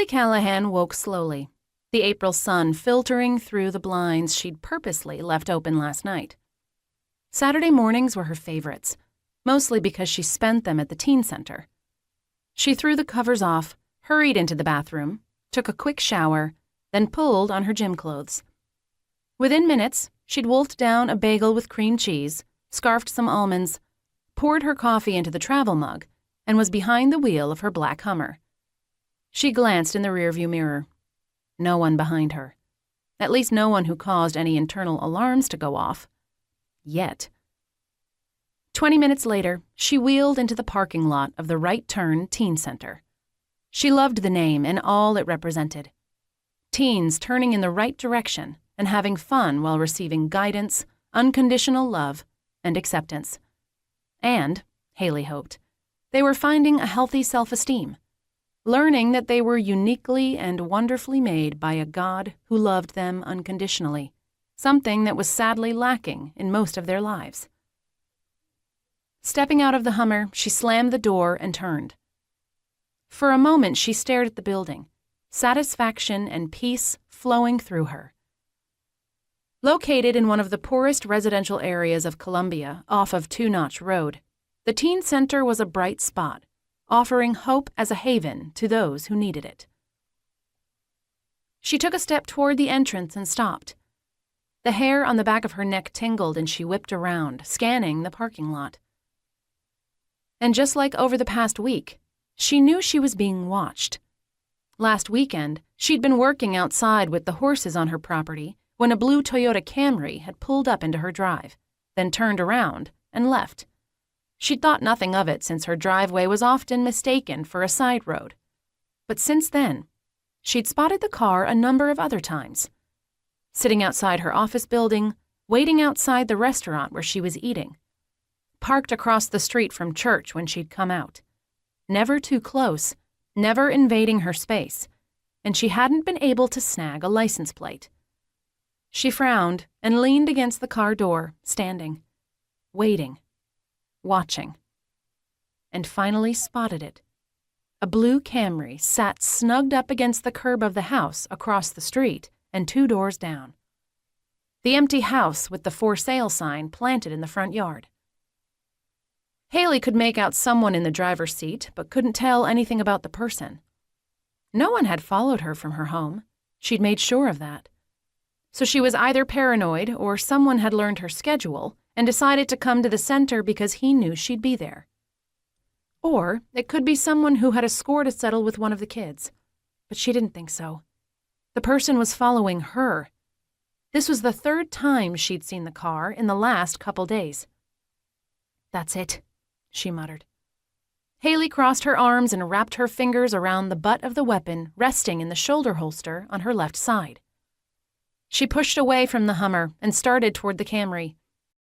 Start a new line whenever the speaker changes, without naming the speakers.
Haley Callaghan woke slowly, the April sun filtering through the blinds she'd purposely left open last night. Saturday mornings were her favorites, mostly because she spent them at the teen center. She threw the covers off, hurried into the bathroom, took a quick shower, then pulled on her gym clothes. Within minutes, she'd wolfed down a bagel with cream cheese, scarfed some almonds, poured her coffee into the travel mug, and was behind the wheel of her black Hummer. She glanced in the rearview mirror. No one behind her. At least no one who caused any internal alarms to go off. Yet. 20 minutes later, she wheeled into the parking lot of the Right Turn Teen Center. She loved the name and all it represented. Teens turning in the right direction and having fun while receiving guidance, unconditional love, and acceptance. And, Haley hoped, they were finding a healthy self-esteem, learning that they were uniquely and wonderfully made by a God who loved them unconditionally, something that was sadly lacking in most of their lives. Stepping out of the Hummer, she slammed the door and turned. For a moment, she stared at the building, satisfaction and peace flowing through her. Located in one of the poorest residential areas of Columbia, off of Two Notch Road, the teen center was a bright spot, offering hope as a haven to those who needed it. She took a step toward the entrance and stopped. The hair on the back of her neck tingled and she whipped around, scanning the parking lot. And just like over the past week, she knew she was being watched. Last weekend, she'd been working outside with the horses on her property when a blue Toyota Camry had pulled up into her drive, then turned around and left. She'd thought nothing of it since her driveway was often mistaken for a side road. But since then, she'd spotted the car a number of other times. Sitting outside her office building, waiting outside the restaurant where she was eating. Parked across the street from church when she'd come out. Never too close, never invading her space, and she hadn't been able to snag a license plate. She frowned and leaned against the car door, standing, waiting, watching, and finally spotted it. A blue Camry sat snugged up against the curb of the house across the street and 2 doors down. The empty house with the for sale sign planted in the front yard. Haley could make out someone in the driver's seat, but couldn't tell anything about the person. No one had followed her from her home. She'd made sure of that. So she was either paranoid or someone had learned her schedule and decided to come to the center because he knew she'd be there. Or it could be someone who had a score to settle with one of the kids. But she didn't think so. The person was following her. This was the 3rd time she'd seen the car in the last couple days. "That's it," she muttered. Haley crossed her arms and wrapped her fingers around the butt of the weapon resting in the shoulder holster on her left side. She pushed away from the Hummer and started toward the Camry.